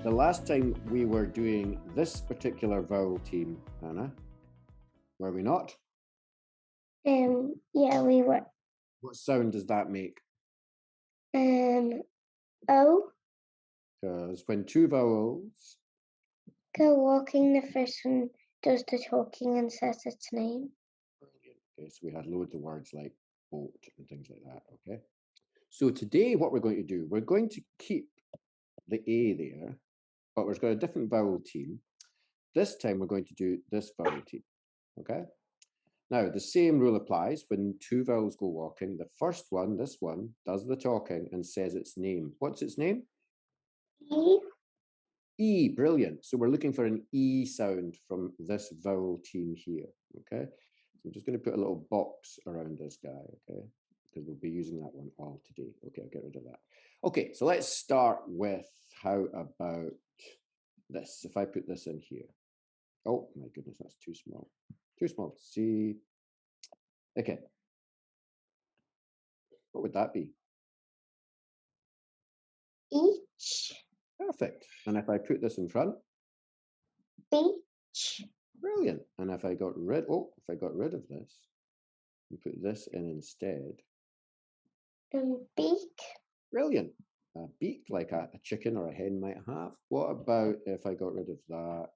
The last time we were doing this particular vowel team, Hannah, were we not? Yeah, we were. What sound does that make? O. Because when two vowels Go walking, the first one does the talking and says its name. Okay, so we had loads of words like boat and things like that, okay? So today what we're going to do, we're going to keep the A there, but we've got a different vowel team. This time we're going to do this vowel team, okay? Now, the same rule applies when two vowels go walking. The first one, this one, does the talking and says its name. What's its name? E. E, brilliant. So we're looking for an E sound from this vowel team here, okay? So I'm just going to put a little box around this guy, okay? Because we'll be using that one all today. Okay, I'll get rid of that. Okay, so let's start with, how about this? If I put this in here. Oh, my goodness, that's too small. Too small. See? Okay. What would that be? Each. Perfect. And if I put this in front? Beach. Brilliant. And if I got rid, if I got rid of this and put this in instead? Beak. Brilliant. A beak like a chicken or a hen might have. What about if I got rid of that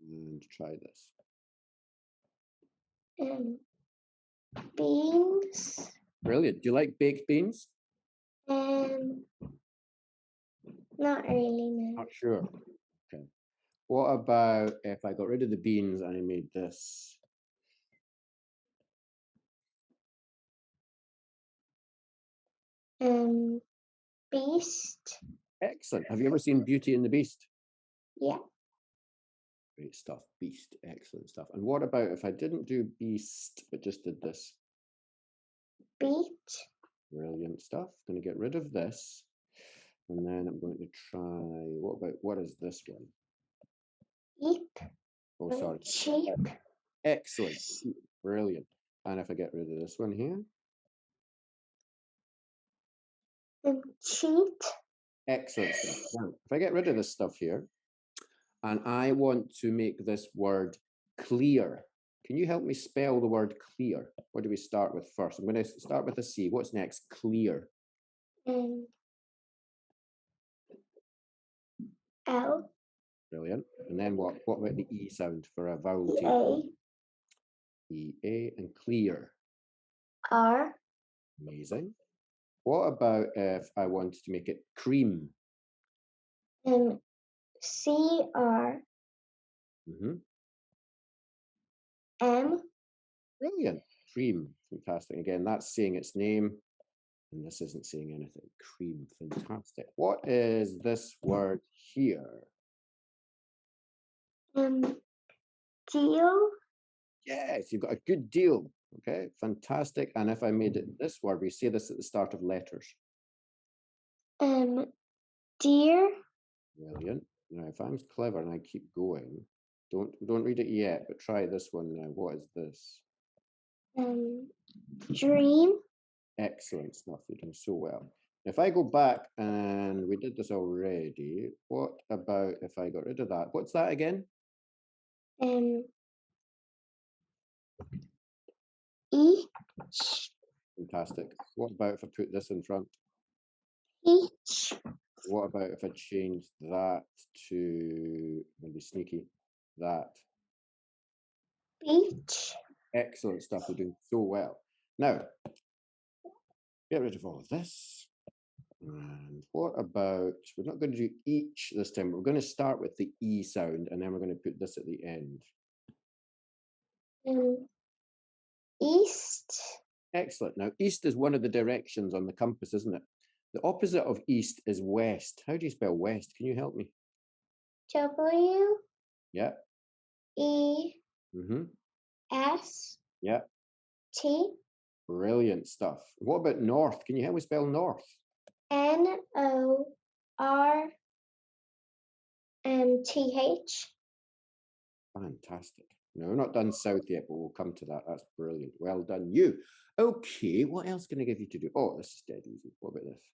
and try this? Beans. Brilliant. Do you like baked beans? Not really, no. Not sure. Okay. What about if I got rid of the beans and I made this? Beast. Excellent. Have you ever seen Beauty and the Beast? Yeah. Great stuff. Beast. Excellent stuff. And what about if I didn't do beast, but just did this? Beat. Brilliant stuff. Going to get rid of this. And then I'm going to try, what is this one? Eep. Oh, sorry. Sheep. Excellent. Brilliant. And if I get rid of this one here? Cheat. Excellent stuff. Now, if I get rid of this stuff here, and I want to make this word clear, can you help me spell the word clear? What do we start with first? I'm going to start with a C. What's next? Clear. L. Brilliant. And then what? What about the E sound for a vowel team? E-A and clear. R. Amazing. What about if I wanted to make it cream? C-R. M. Brilliant. Cream. Fantastic. Again, that's saying its name. And this isn't saying anything. Cream. Fantastic. What is this word here? Deal. Yes, you've got a good deal. Okay, fantastic. And if I made it this word, we say this at the start of letters. Deer. Brilliant. Now, if I'm clever and I keep going, don't read it yet, but try this one now. What is this? Dream. Excellent stuff. You're doing so well. If I go back and we did this already, what about if I got rid of that? What's that again? Each. Fantastic. What about if I put this in front? Each. What about if I changed that to, maybe sneaky, that? Beach. Excellent stuff. You're doing so well. Now, get rid of all of this. And what about, we're not going to do each this time. We're going to start with the E sound, and then we're going to put this at the end. East. Excellent. Now, east is one of the directions on the compass, isn't it? The opposite of east is west. How do you spell west? Can you help me? W. Yeah. E. S. Yeah. T. Brilliant stuff. What about north? Can you help me spell north? N-O-R-T-H. Fantastic. No, we're not done south yet, but we'll come to that. That's brilliant. Well done, you. Okay, what else can I give you to do? Oh, this is dead easy. What about this?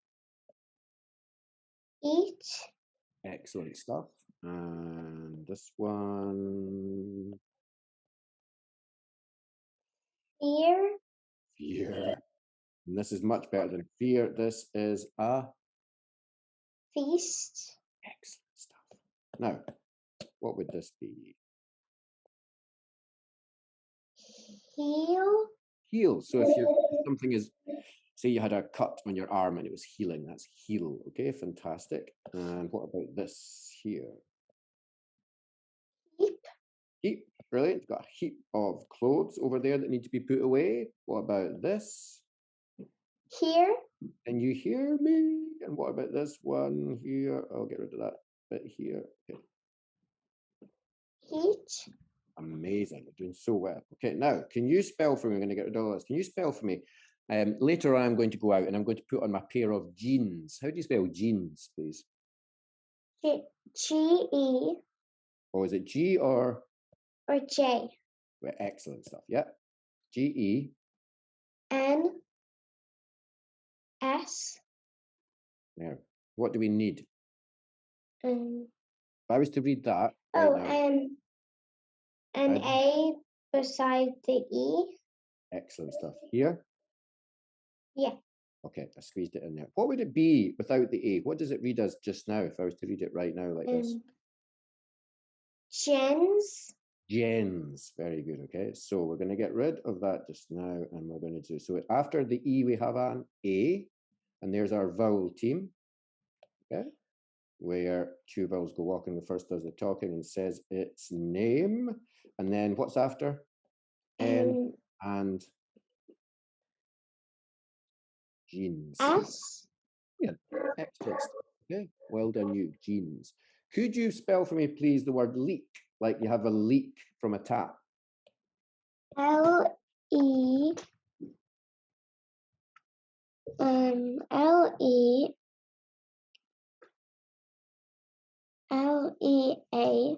Eat. Excellent stuff. And this one, Fear. fear. And this is much better than fear. This is a Feast. excellent stuff. Now, what would this be? Heal. Heal. So if something is, say you had a cut on your arm and it was healing, that's heal. Okay, fantastic. And what about this here? Heap. Heap. Brilliant. You've got a heap of clothes over there that need to be put away. What about this? Hear. Can you hear me? And what about this one here? I'll get rid of that bit here. Okay. Heat. Amazing. You're doing so well. Okay, now, can you spell for me? I'm going to get rid of all this. Can you spell for me? Later on, I'm going to go out and I'm going to put on my pair of jeans. How do you spell jeans, please? G-E. Or is it G or? Or J. Well, excellent stuff. Yeah. G-E. N. S. Now, what do we need? If Um. I was to read that right now. An A beside the E. Excellent stuff. Here? Yeah. Okay, I squeezed it in there. What would it be without the A? What does it read as just now if I was to read it right now like this? Gens. Gens. Very good. Okay, so we're going to get rid of that just now and we're going to do, so after the E we have an A, and there's our vowel team, okay, where two vowels go walking. The first does the talking and says its name, and then what's after? N and jeans. S. Yeah, excellent stuff. Okay, well done you, jeans. Could you spell for me, please, the word leak, like you have a leak from a tap? L-E. L-E. L-E-A.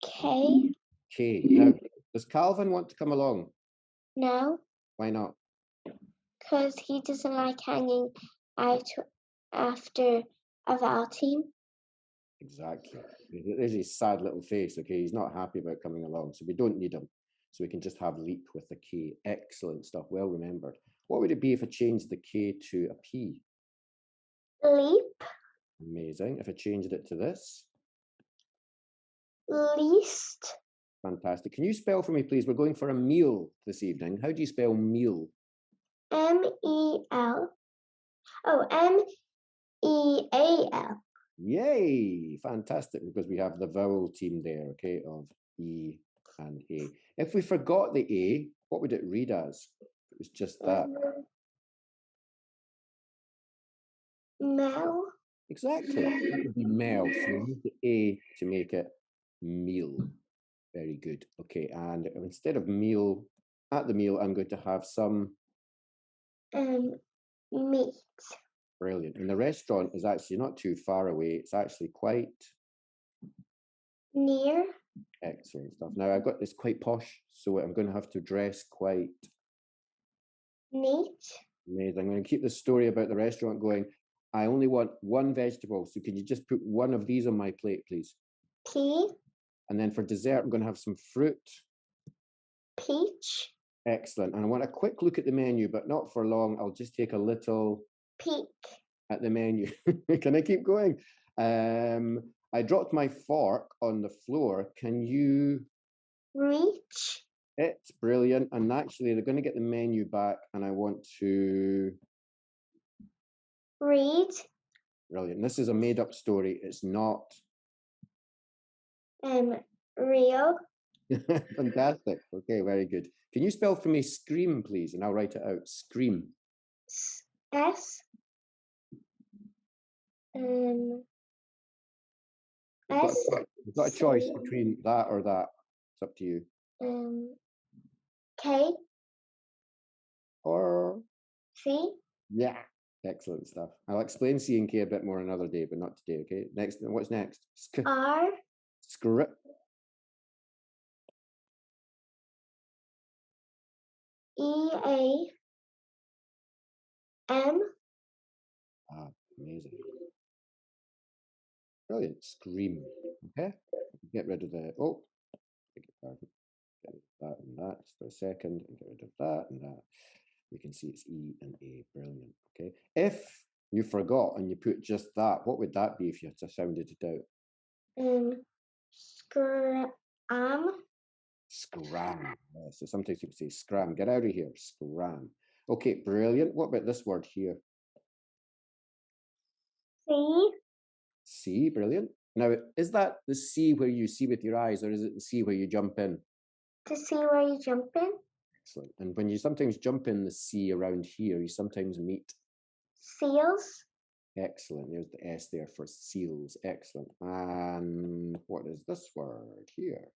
K. K. Now, does Calvin want to come along? No, Why not? because he doesn't like hanging out after a vowel team. Exactly. There's his sad little face. Okay, he's not happy about coming along, so we don't need him. So we can just have leap with the K. Excellent stuff. Well remembered. What would it be if I changed the K to a P? Leap. Amazing. If I changed it to this? Least. Fantastic. Can you spell for me, please? We're going for a meal this evening. How do you spell meal? M-E-L. Oh, M-E-A-L. Yay! Fantastic, because we have the vowel team there, okay, of E and A. If we forgot the A, what would it read as? It was just that. Mel. Exactly. That would be Mel. So we use the A to make it meal. Very good. Okay, and instead of meal, at the meal, I'm going to have some Meat. brilliant. And the restaurant is actually not too far away. It's actually quite near. Excellent stuff. Now I've got this quite posh, so I'm going to have to dress quite neat. Amazing. I'm going to keep the story about the restaurant going. I only want one vegetable, so can you just put one of these on my plate, please? Pea. And then for dessert, I'm going to have some fruit. Peach. Excellent. And I want a quick look at the menu, but not for long. I'll just take a little peek at the menu. Can I keep going? I dropped my fork on the floor. Can you reach? It's brilliant. And actually, they're going to get the menu back, and I want to read. Brilliant. This is a made-up story. It's not real. Fantastic. Okay, very good. Can you spell for me scream, please? And I'll write it out. Scream. S. You've got a choice between that or that. It's up to you. K. Or C. Yeah. Excellent stuff. I'll explain C and K a bit more another day, but not today. Okay. Next. What's next? R. Script. E-A-M. Ah, amazing. Brilliant. Scream. Okay. Get rid of the, oh, beg your pardon. Get rid of that and that just for a second, and get rid of that and that. We can see it's E and A. Brilliant. Okay. If you forgot and you put just that, what would that be if you had to sounded it out? Scram. Scram. Yeah, so sometimes people say scram. Get out of here. Scram. Okay, brilliant. What about this word here? See. See, brilliant. Now, is that the sea where you see with your eyes, or is it the sea where you jump in? To see where you jump in. Excellent. And when you sometimes jump in the sea around here, you sometimes meet. Seals. Excellent. There's the S there for seals. Excellent. And what is this word here?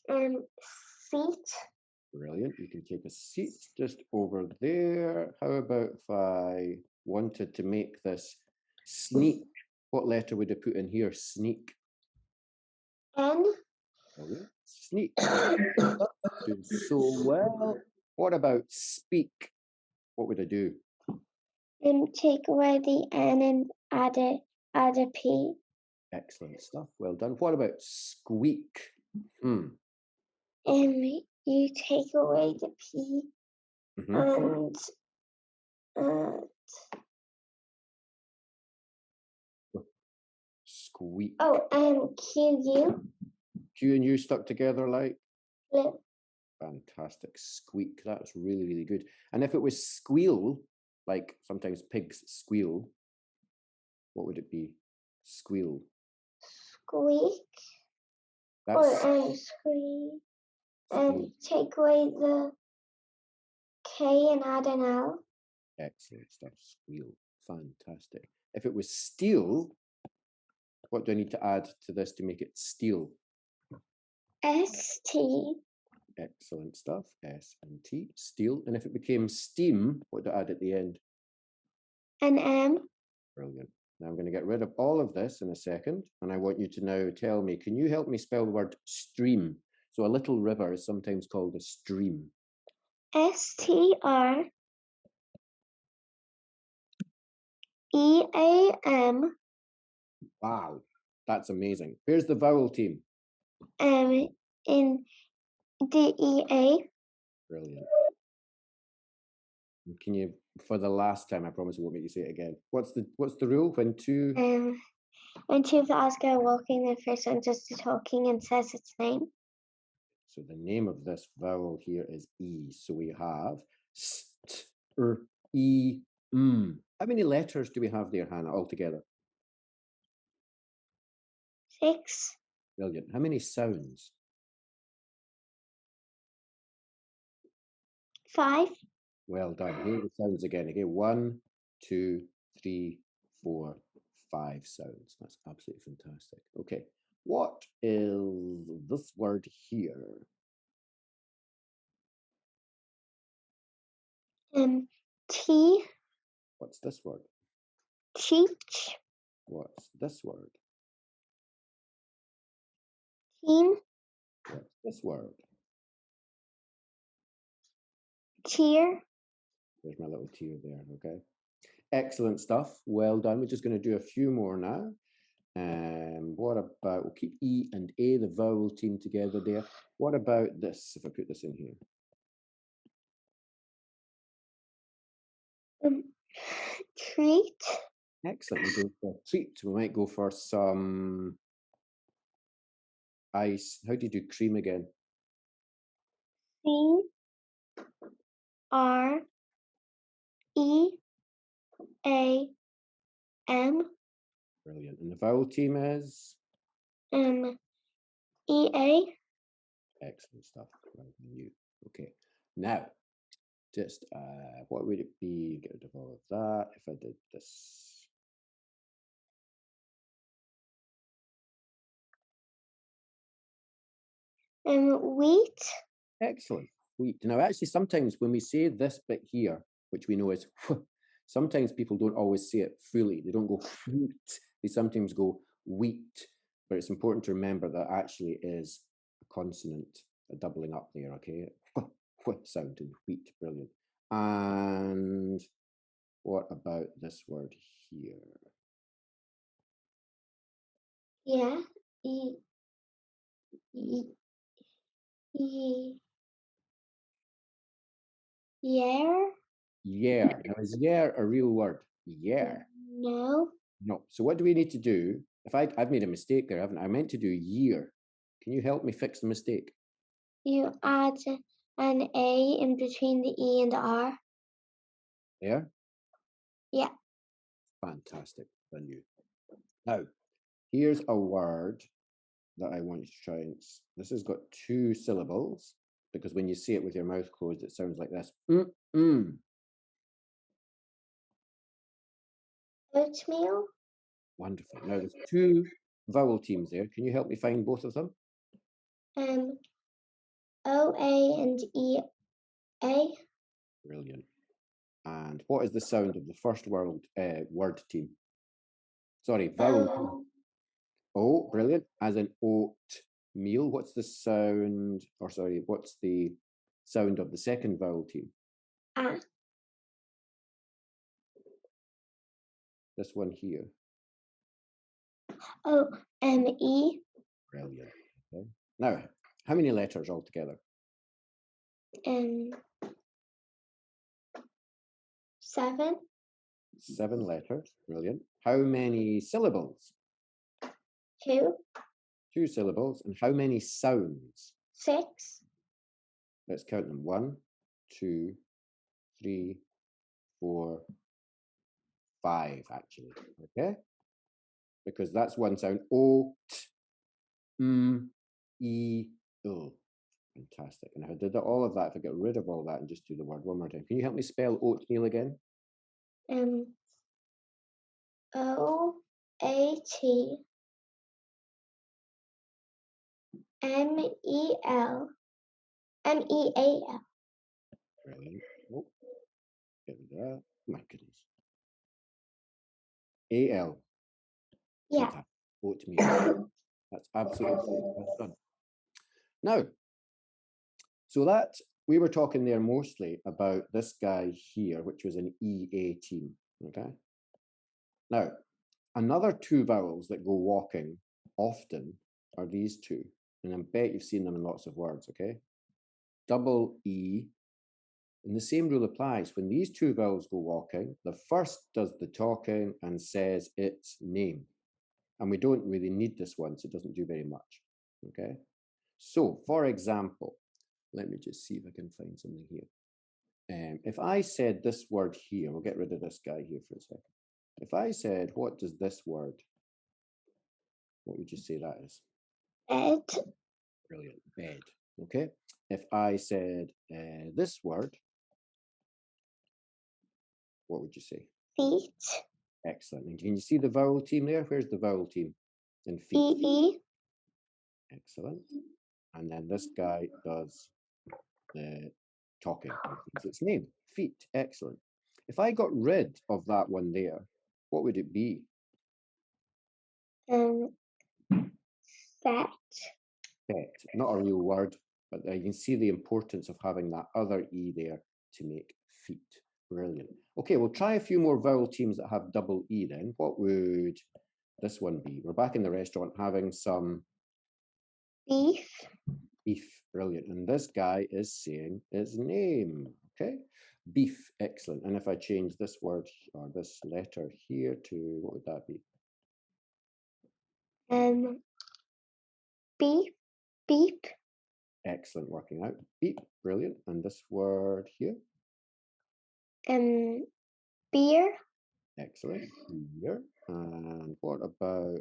Seat. Brilliant. You can take a seat just over there. How about if I wanted to make this sneak? What letter would I put in here? Sneak. N. Brilliant. Sneak. Doing so well. What about speak? What would I do? Take away the N and add a P. Excellent stuff. Well done. What about squeak? You take away the P Mhm. and Squeak. QU. Q and U stuck together like? Yeah. Fantastic. Squeak. That's really, really good. And if it was squeal, like sometimes pigs squeal, what would it be? Squeal. Squeak. That's Or squeak. squeal. Take away the K and add an L. Excellent stuff. Squeal. Fantastic. If it was steal, what do I need to add to this to make it steal? ST. Excellent stuff. S and T. Steal. And if it became steam, what do I add at the end? An M. Brilliant. Now I'm going to get rid of all of this in a second, and I want you to now tell me, can you help me spell the word stream? So a little river is sometimes called a stream. STREAM. Wow, that's amazing. Where's the vowel team? In DEA. Brilliant. Can you, for the last time, I promise I won't make you say it again. What's the rule when two? When two vowels go walking, the first one just talking and says its name. So the name of this vowel here is E. So we have E, M. How many letters do we have there, Hannah, altogether? 6. Brilliant. How many sounds? 5. Well done. Here are the sounds again. Okay, 1, 2, 3, 4, 5 sounds. That's absolutely fantastic. Okay, what is this word here? T. What's this word? Teach. What's this word? Team. What's this word? Cheer. There's my little tear there, okay? Excellent stuff. Well done. We're just going to do a few more now. What about, we'll keep E and A, the vowel team together there. What about this, if I put this in here? Treat. Excellent. We go for a treat. We might go for some ice. How do you do cream again? CREAM. Brilliant. And the vowel team is? EA. Excellent stuff. Well done, you. Okay. Now, just what would it be? Get rid of all of that if I did this. Wheat. Excellent. Wheat. Now, actually, sometimes when we say this bit here, which we know is sometimes people don't always say it fully. They don't go wheat. They sometimes go wheat. But it's important to remember that actually is a consonant, a doubling up there, okay? Sound in wheat. Brilliant. And what about this word here? Yeah. E, e, e, yeah. Yeah. Now, is yeah a real word? Yeah. No. No. So what do we need to do? If I've made a mistake there, haven't I? I meant to do year. Can you help me fix the mistake? You add an A in between the E and the R. Yeah. Yeah. Fantastic. Done you. Now, here's a word that I want you to try and. This has got 2 syllables because when you say it with your mouth closed, it sounds like this. Oatmeal. Wonderful. Now there's 2 vowel teams there. Can you help me find both of them? O-A and E-A. Brilliant. And what is the sound of the first word team? Sorry, vowel team. Oh, brilliant. As in oatmeal. What's the sound, or sorry, what's the sound of the second vowel team? This one here. O-M-E. Brilliant. Okay. Now, how many letters altogether? 7. 7 letters. Brilliant. How many syllables? 2. 2 syllables. And how many sounds? 6. Let's count them. 1, 2, 3, 4, 5, actually. Okay? Because that's one sound. O, t, e, o. Fantastic. And if I did all of that, if I get rid of all that and just do the word one more time, can you help me spell oatmeal again? O-A-T-M-E-L. M-E-A-L. Brilliant. Oh, get rid of that. My goodness. A-L. Yeah. Fantastic. Oatmeal. That's absolutely well done. Now, so that we were talking there mostly about this guy here, which was an EA team. Okay. Now, another 2 vowels that go walking often are these 2. And I bet you've seen them in lots of words, okay? Double E. And the same rule applies. When these 2 vowels go walking, the first does the talking and says its name. And we don't really need this one, so it doesn't do very much, okay? So, for example, let me just see if I can find something here. If I said this word here, we'll get rid of this guy here for a second. If I said, what does this word, what would you say that is? Bed. Brilliant, bed, okay? If I said this word, what would you say? Feet. Excellent. And can you see the vowel team there? Where's the vowel team in feet? E-E. Excellent. And then this guy does the talking. It's its name, feet. Excellent. If I got rid of that one there, what would it be? Set. Fet. Not a real word, but you can see the importance of having that other E there to make feet. Brilliant. Okay, we'll try a few more vowel teams that have double E then. What would this one be? We're back in the restaurant having some Beef. beef. Brilliant. And this guy is saying his name. Okay. Beef. Excellent. And if I change this word or this letter here to, what would that be? Beef. Beep. Excellent. Working out. Beep. Brilliant. And this word here? Beer. Excellent. Beer. And what about,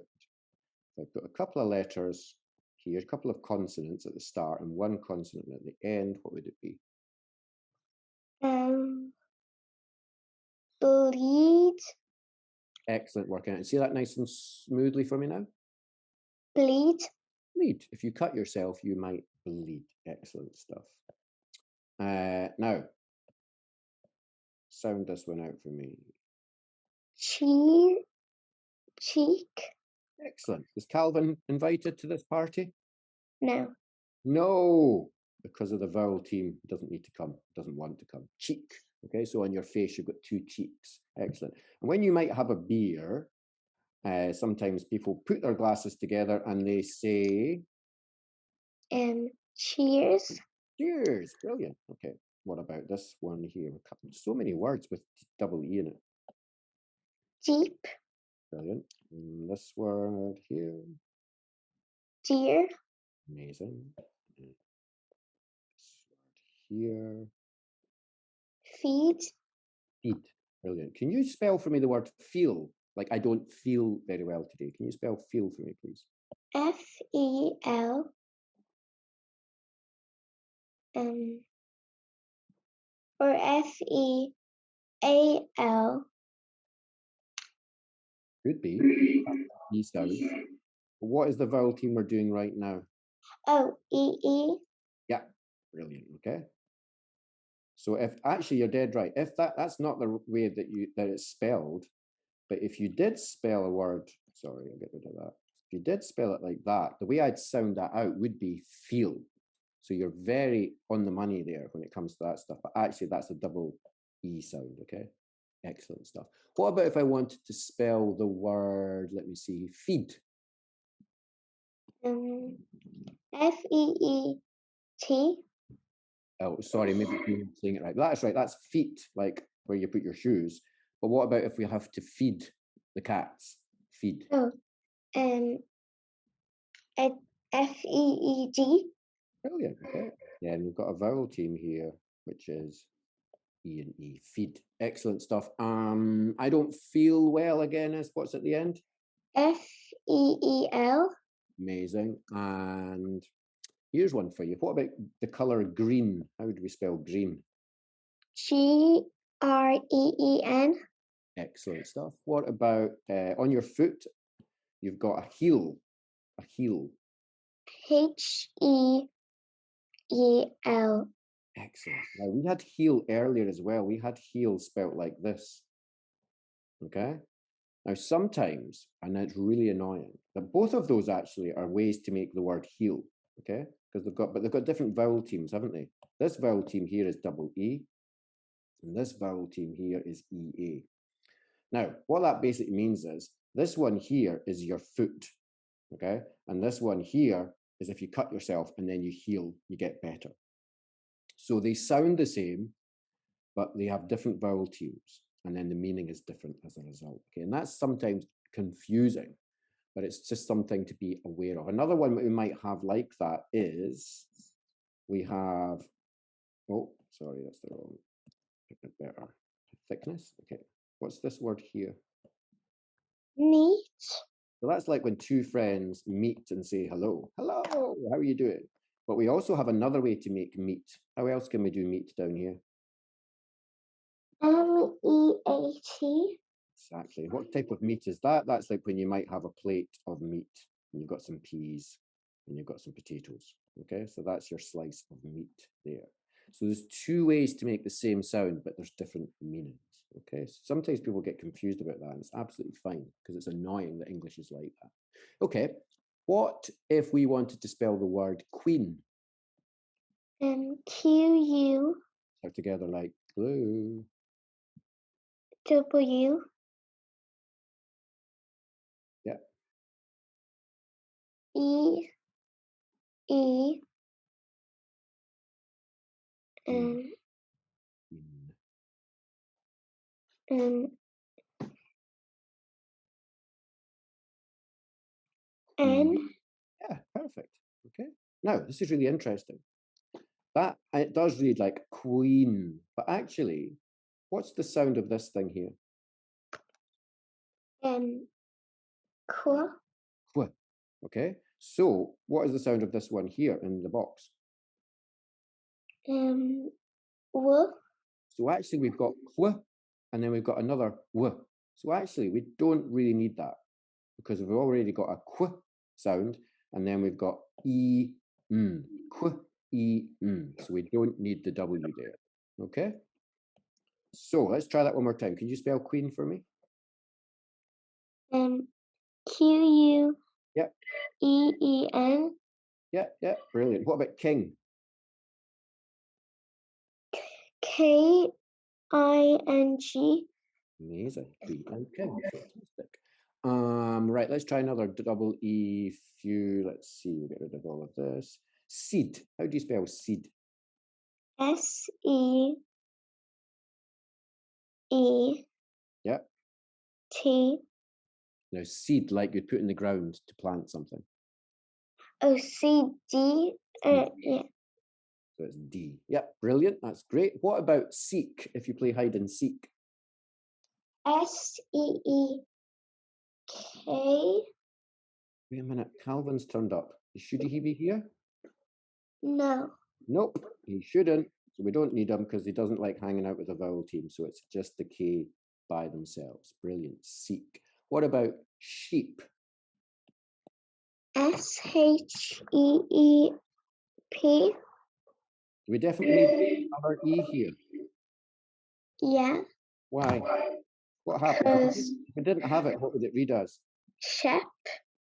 if I put a couple of letters here, a couple of consonants at the start and one consonant at the end, what would it be? Bleed. Excellent. Working out. See that nice and smoothly for me now? Bleed. Bleed. If you cut yourself, you might bleed. Excellent stuff. Now, sound this one out for me. Cheek. Excellent. Is Calvin invited to this party? No. No, because of the vowel team, doesn't need to come, doesn't want to come. Cheek. Okay, so on your face, you've got 2 cheeks. Excellent. And when you might have a beer, Sometimes people put their glasses together and they say, cheers. cheers. Brilliant. Okay. What about this one here? So many words with double E in it. Jeep. Brilliant. And this word here. Deer. Amazing. And this word here. Feed. Feed. Brilliant. Can you spell for me the word feel? Like I don't feel very well today. Can you spell feel for me, please? F-E-L. Or F-E-A-L. Could be. E sound. What is the vowel team we're doing right now? Oh, E-E. Yeah. Brilliant. Okay. So if actually you're dead right, if that's not the way that it's spelled, but if you did spell a word, sorry, I'll get rid of that. If you did spell it like that, the way I'd sound that out would be feel. So you're very on the money there when it comes to that stuff. But actually, that's a double E sound, okay? Excellent stuff. What about if I wanted to spell the word, let me see, feed? F-E-E-T. Oh, sorry, maybe I'm saying it right. That's right, that's feet, like where you put your shoes. But what about if we have to feed the cats? Feed. Oh, F-E-E-D. Brilliant, okay. Yeah, and we've got a vowel team here, which is E and E. Feed. Excellent stuff. I don't feel well again is what's at the end? F-E-E-L. Amazing. And here's one for you. What about the color green? How would we spell green? G-R-E-E-N. Excellent stuff. What about on your foot? You've got a heel. A heel. H-E-E-L. Excellent. Now we had heel earlier as well. We had heel spelt like this. Okay. Now sometimes, and it's really annoying, that both of those actually are ways to make the word heel. Okay, because they've got different vowel teams, haven't they? This vowel team here is double E, and this vowel team here is EA. Now, what that basically means is this one here is your foot, okay? And this one here is if you cut yourself and then you heal, you get better. So they sound the same, but they have different vowel teams, and then the meaning is different as a result. Okay, and that's sometimes confusing, but it's just something to be aware of. Another one that we might have like that is we have, oh, sorry, that's the wrong, better. Thickness, okay. What's this word here? Meat. So that's like when two friends meet and say hello. Hello, how are you doing? But we also have another way to make meat. How else can we do meat down here? M-E-A-T. Exactly. What type of meat is that? That's like when you might have a plate of meat and you've got some peas and you've got some potatoes. Okay, so that's your slice of meat there. So there's two ways to make the same sound, but there's different meanings. Okay, so sometimes people get confused about that, and it's absolutely fine because it's annoying that English is like that. Okay, what if we wanted to spell the word queen? Q-U. So together like glue. W. Yeah. E. E. Queen. N. Yeah, perfect. Okay. Now, this is really interesting. That it does read like queen, but actually, what's the sound of this thing here? Qu. Qu. Okay. So, what is the sound of this one here in the box? W. So actually, we've got qu, and then we've got another w. So actually, we don't really need that because we've already got a qu sound, and then we've got e, qu, e, So we don't need the w there. Okay. So let's try that one more time. Can you spell queen for me? Q-U. Yep. E-E-N. Yeah, brilliant. What about king? K-I-N-G. Amazing. Queen and king. Fantastic. Right, let's try another double E few. Let's see, we'll get rid of all of this. Seed. How do you spell seed? S-E-E-T. Yeah. Now, seed, like you'd put in the ground to plant something. Oh, C-D. Yeah. So it's D. Yep, brilliant. That's great. What about seek if you play hide and seek? S-E-E-K. Wait a minute, Calvin's turned up. Should he be here? No. Nope, he shouldn't. So we don't need him because he doesn't like hanging out with the vowel team. So it's just the K by themselves. Brilliant. Seek. What about sheep? S-H-E-E-P. We definitely need another E here. Yeah. Why? What happened? Because If we didn't have it, what would it read as? shep.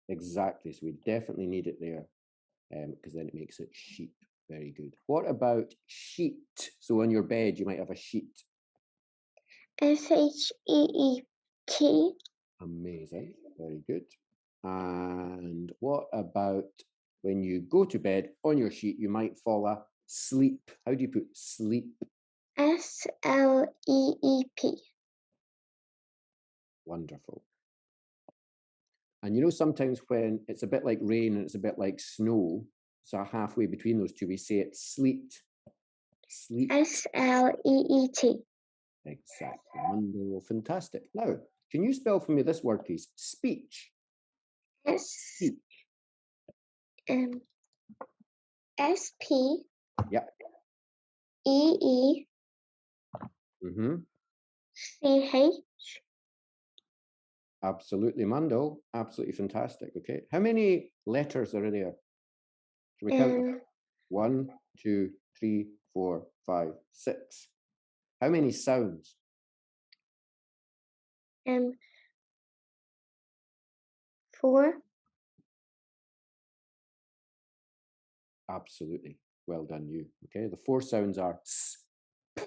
Exactly. So we definitely need it there because then it makes it sheep. Very good. What about sheet? So on your bed, you might have a sheet. S-H-E-E-T. Amazing. Very good. And what about when you go to bed on your sheet, you might fall asleep. How do you put sleep? S-L-E-E-P. Wonderful. And you know, sometimes when it's a bit like rain and it's a bit like snow, so halfway between those two, we say it sleet. Sleep. S-L-E-E-T. Exactly. Wonderful. Fantastic. Now, can you spell for me this word, please? Speech. S S-P. Yep. E-E. Mm-hmm. C-H. Absolutely, Mando. Absolutely fantastic. Okay. How many letters are there? Should we count them? 1, 2, 3, 4, 5, 6. How many sounds? 4. Absolutely. Well done, you. Okay. The 4 sounds are S, P,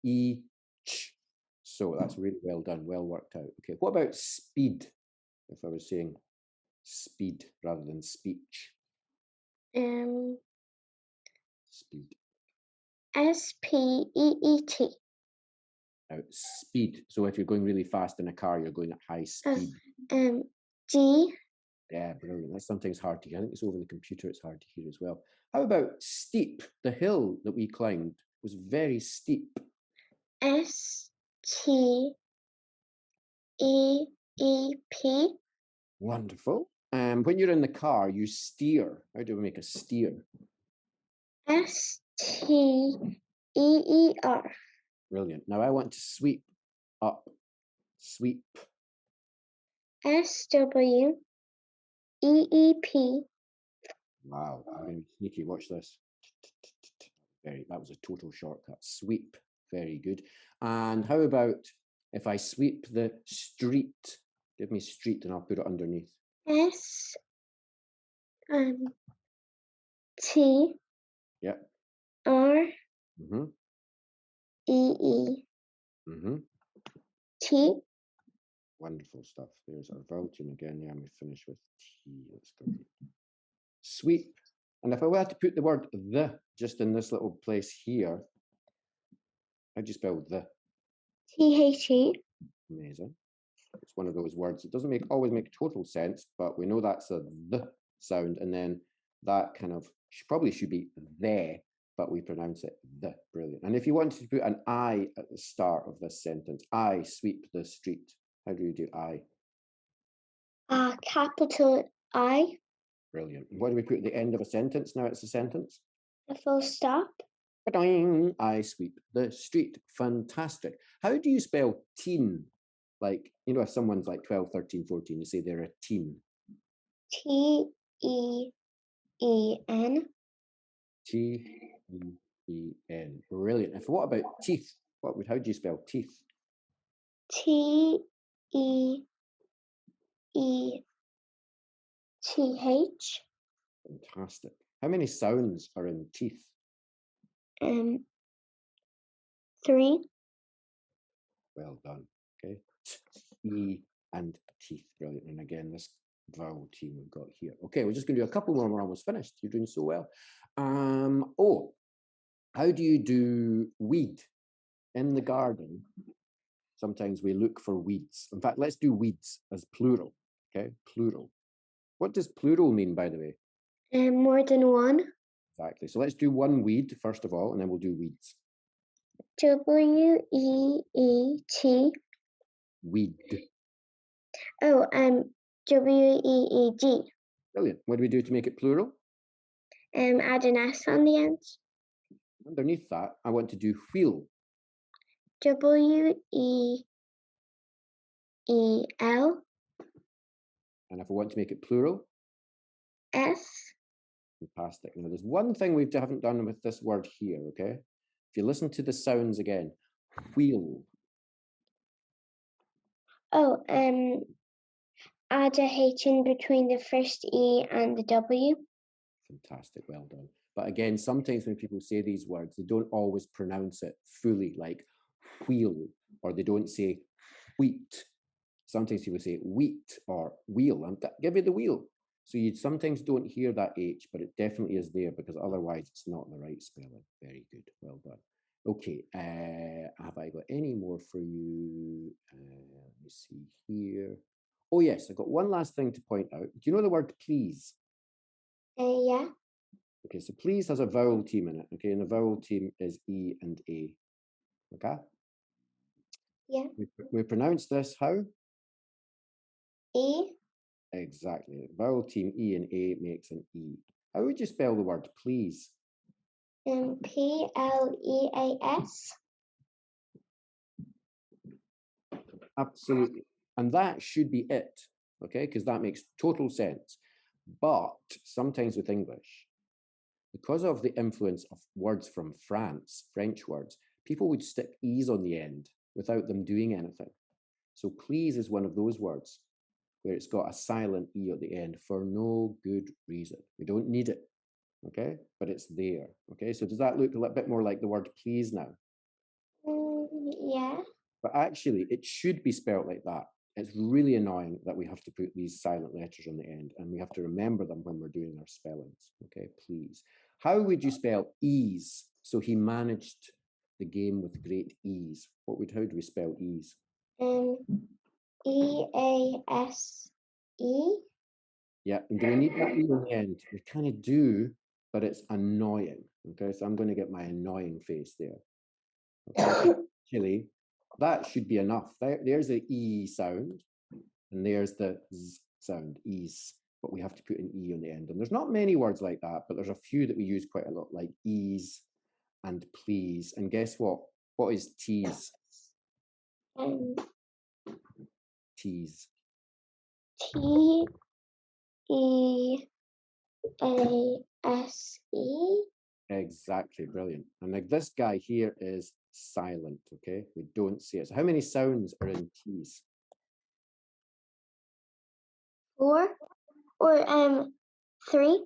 E, Ch. So that's really well done. Well worked out. Okay. What about speed? If I was saying speed rather than speech. Speed. S-P-E-E-T. Now, speed. So if you're going really fast in a car, you're going at high speed. G. Yeah, brilliant. That's sometimes hard to hear. I think it's over the computer, it's hard to hear as well. How about steep? The hill that we climbed was very steep. S-T-E-E-P. Wonderful. When you're in the car, you steer. How do we make a steer? S-T-E-E-R. Brilliant. Now I want to sweep up. Sweep. S-W-E-E-P. Wow, I'm going to be sneaky. Watch this. That was a total shortcut. Sweep. Very good. And how about if I sweep the street? Give me street and I'll put it underneath. S T Yep. R Mm-hmm. E-E Mm-hmm. T. Wonderful stuff. There's our vowel tune again. Yeah, we finish with T. That's great. Sweep. And if I were to put the word the just in this little place here, how do you spell the? T-H-E. Amazing. It's one of those words. It doesn't always make total sense, but we know that's a the sound, and then that kind of probably should be there, but we pronounce it the. Brilliant. And if you wanted to put an I at the start of this sentence, I sweep the street. How do you do I? Capital I. Brilliant. What do we put at the end of a sentence? Now it's a sentence. A full stop. I sweep the street. Fantastic. How do you spell teen? Like, you know, if someone's like 12, 13, 14, you say they're a teen. T-E-E-N. T-E-E-N. Brilliant. If what about teeth? How do you spell teeth? T-E-E-T-H. Fantastic. How many sounds are in teeth? 3. Well done. Okay. and teeth. Brilliant. And again, this vowel team we've got here. Okay, we're just going to do a couple more and we're almost finished. You're doing so well. Oh, how do you do weed in the garden? Sometimes we look for weeds. In fact, let's do weeds as plural. Okay, plural. What does plural mean, by the way? More than one. Exactly. So let's do one weed first of all, and then we'll do weeds. W-E-E-T. Weed. Oh, W-E-E-D. Brilliant. What do we do to make it plural? Add an S on the end. Underneath that, I want to do wheel. W-E-E-L. And if I want to make it plural, S. fantastic. Now, there's one thing we haven't done with this word here, okay? If you listen to the sounds again, wheel. Oh, add a H in between the first E and the W. Fantastic, well done. But again, sometimes when people say these words, they don't always pronounce it fully, like wheel, or they don't say wheat. Sometimes people say wheat or wheel. Give me the wheel. So you sometimes don't hear that H, but it definitely is there because otherwise it's not the right spelling. Very good, well done. Okay, have I got any more for you? Let me see here. Oh yes, I've got one last thing to point out. Do you know the word please? Yeah. Okay, so please has a vowel team in it, okay, and the vowel team is E and A, okay? Yeah. We pronounce this how? E. Exactly. Vowel team E and A makes an E. How would you spell the word please? P-L-E-A-S. Absolutely. And that should be it, okay? Because that makes total sense. But sometimes with English, because of the influence of words from France, French words, people would stick E's on the end without them doing anything. So please is one of those words where it's got a silent E at the end for no good reason. We don't need it, okay? But it's there, okay? So does that look a little bit more like the word please now? Yeah. But actually, it should be spelled like that. It's really annoying that we have to put these silent letters on the end, and we have to remember them when we're doing our spellings, okay? Please. How would you spell ease? So he managed the game with great ease. How do we spell ease? E-A-S-E. Yeah, and do we need that E on the end? We kind of do, but it's annoying. Okay, so I'm going to get my annoying face there. Okay, actually, that should be enough. There's the E sound, and there's the Z sound, ease. But we have to put an E on the end. And there's not many words like that, but there's a few that we use quite a lot, like ease and please. And guess what? What is tease? Tease. T-E-A-S-E. Exactly, brilliant. And like this guy here is silent, okay? We don't see it. So how many sounds are in tease? 4 or 3.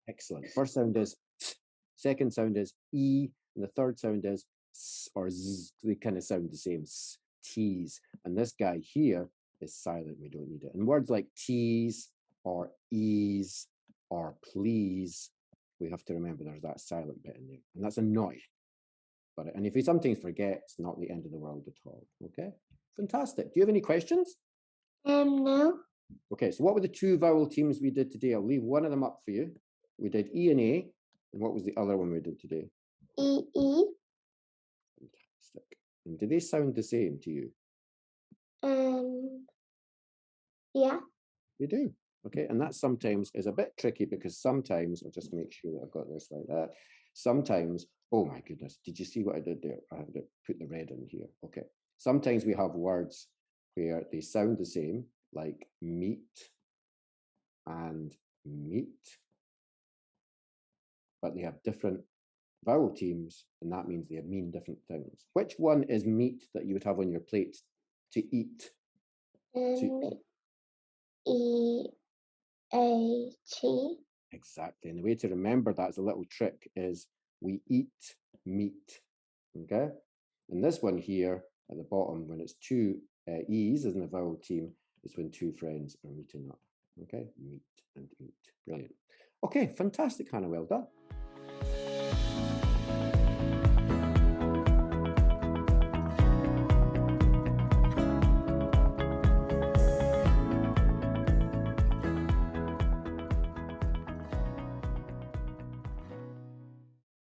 Excellent. First sound is t, second sound is E, and the third sound is S or Z. They kind of sound the same, S, tease. And this guy here is silent. We don't need it. And words like tease or ease or please, we have to remember there's that silent bit in there. And that's annoying. And if you sometimes forget, it's not the end of the world at all. Okay, fantastic. Do you have any questions? No. Okay, so what were the two vowel teams we did today? I'll leave one of them up for you. We did E and A, and what was the other one we did today? E-E. Fantastic. And do they sound the same to you? Yeah. They do. Okay, and that sometimes is a bit tricky because sometimes, I'll just make sure that I've got this like that. Sometimes, oh my goodness, did you see what I did there? I had to put the red in here. Okay. Sometimes we have words where they sound the same, like meat and meat, but they have different vowel teams, and that means they mean different things. Which one is meat that you would have on your plate to eat? E-A-T. Exactly. And the way to remember that as a little trick is we eat meat. Okay. And this one here at the bottom, when it's two E's as in the vowel team, It's when two friends are meeting up. Okay, meet and eat. Brilliant. Okay, fantastic, Hannah. Well done.